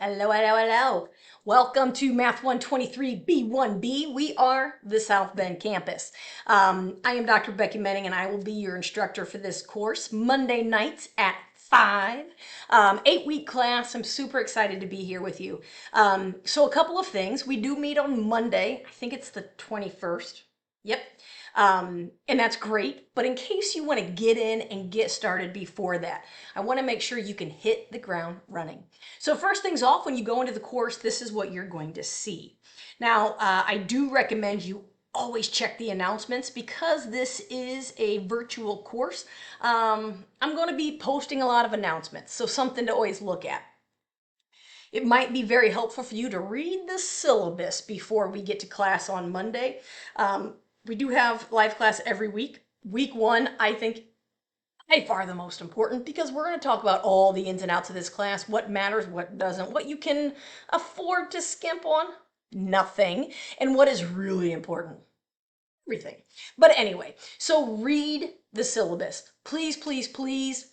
Hello, hello, hello. Welcome to Math 123 B1B. We are the South Bend campus. I am Dr. Becky Menning and I will be your instructor for this course Monday nights at 5. 8-week class. I'm super excited to be here with you. So a couple of things. We do meet on Monday. I think it's the 21st. Yep. And that's great. But in case you want to get in and get started before that, I want to make sure you can hit the ground running. So first things off, when you go into the course, this is what you're going to see. Now, I do recommend you always check the announcements because this is a virtual course. I'm going to be posting a lot of announcements, so something to always look at. It might be very helpful for you to read the syllabus before we get to class on Monday. We do have live class every week. Week 1, I think, by far the most important because we're going to talk about all the ins and outs of this class, what matters, what doesn't, what you can afford to skimp on, nothing, and what is really important, everything. But anyway, so read the syllabus. Please, please, please.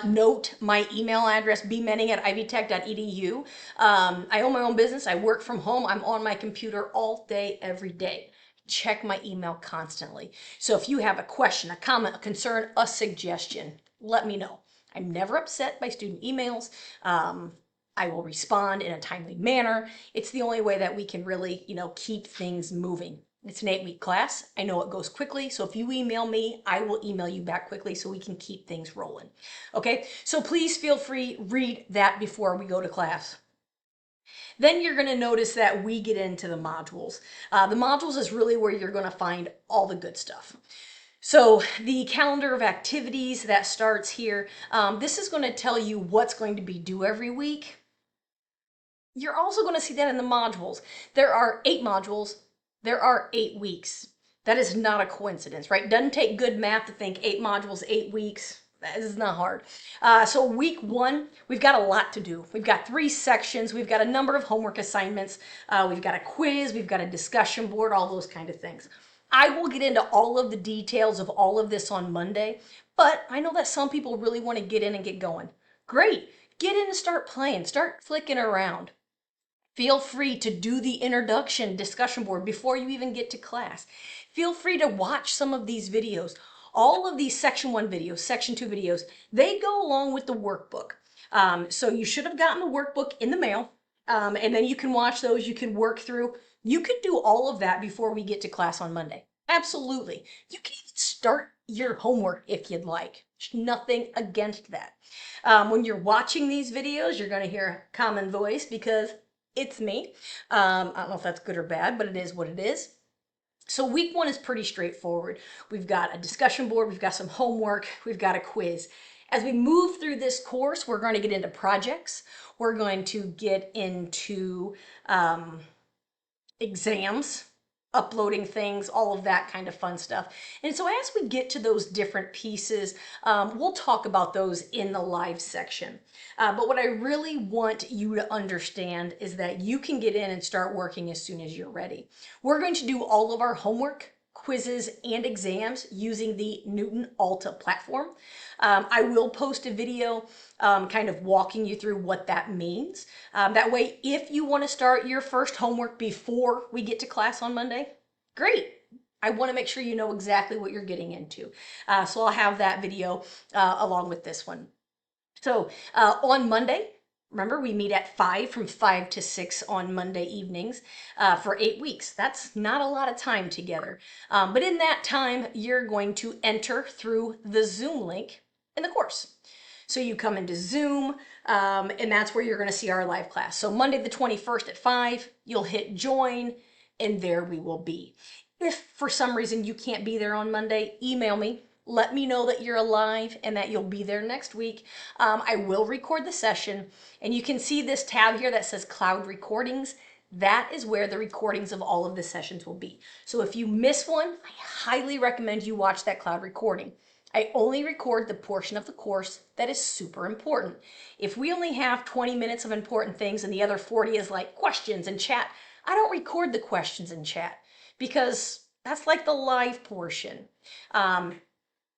Note my email address, bmenning@ivytech.edu. I own my own business. I work from home. I'm on my computer all day, every day. Check my email constantly. So if you have a question, a comment, a concern, a suggestion, let me know. I'm never upset by student emails. I will respond in a timely manner. It's the only way that we can really, keep things moving. It's an 8-week class. I know it goes quickly. So if you email me, I will email you back quickly so we can keep things rolling. Okay, so please feel free, read that before we go to class. Then you're going to notice that we get into the modules. The modules is really where you're going to find all the good stuff. So the calendar of activities that starts here, this is going to tell you what's going to be due every week. You're also going to see that in the modules. There are 8 modules. There are 8 weeks. That is not a coincidence, right? Doesn't take good math to think 8 modules, 8 weeks. That is not hard. So week 1, we've got a lot to do. We've got 3 sections. We've got a number of homework assignments. We've got a quiz. We've got a discussion board, all those kind of things. I will get into all of the details of all of this on Monday, but I know that some people really want to get in and get going. Great. Get in and start playing. Start flicking around. Feel free to do the introduction discussion board before you even get to class. Feel free to watch some of these videos. All of these section 1 videos, section 2 videos, they go along with the workbook. So you should have gotten the workbook in the mail, and then you can watch those, you can work through. You could do all of that before we get to class on Monday. Absolutely. You can even start your homework if you'd like. There's nothing against that. When you're watching these videos, you're going to hear a common voice because it's me. I don't know if that's good or bad, but it is what it is. So week 1 is pretty straightforward. We've got a discussion board, we've got some homework, we've got a quiz. As we move through this course, we're going to get into projects. We're going to get into exams, uploading things, all of that kind of fun stuff. And so as we get to those different pieces, we'll talk about those in the live section. But what I really want you to understand is that you can get in and start working as soon as you're ready. We're going to do all of our homework, quizzes, and exams using the Newton Alta platform. I will post a video kind of walking you through what that means. That way, if you want to start your first homework before we get to class on Monday, great. I want to make sure you know exactly what you're getting into. So I'll have that video along with this one. So on Monday, remember, we meet at 5 from 5 to 6 on Monday evenings for 8 weeks. That's not a lot of time together. But in that time, you're going to enter through the Zoom link in the course. So you come into Zoom, and that's where you're going to see our live class. So Monday the 21st at 5, you'll hit join, and there we will be. If for some reason you can't be there on Monday, email me. Let me know that you're alive and that you'll be there next week. I will record the session, and you can see this tab here that says Cloud Recordings. That is where the recordings of all of the sessions will be. So if you miss one, I highly recommend you watch that cloud recording. I only record the portion of the course that is super important. If we only have 20 minutes of important things and the other 40 is like questions and chat, I don't record the questions and chat because that's like the live portion.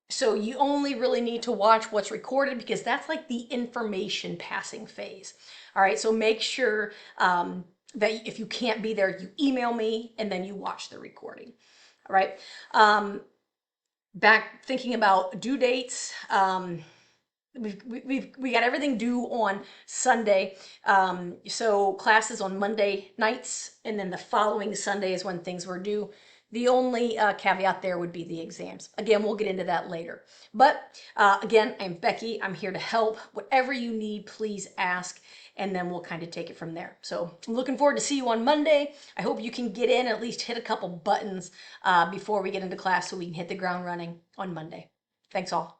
So you only really need to watch what's recorded because that's like the information passing phase. All right, so make sure that if you can't be there, you email me and then you watch the recording. All right. Back thinking about due dates. We got everything due on Sunday. So classes on Monday nights, and then the following Sunday is when things were due. The only caveat there would be the exams. Again, we'll get into that later. But again, I'm Becky. I'm here to help. Whatever you need, please ask, and then we'll kind of take it from there. So I'm looking forward to see you on Monday. I hope you can get in, at least hit a couple buttons before we get into class so we can hit the ground running on Monday. Thanks all.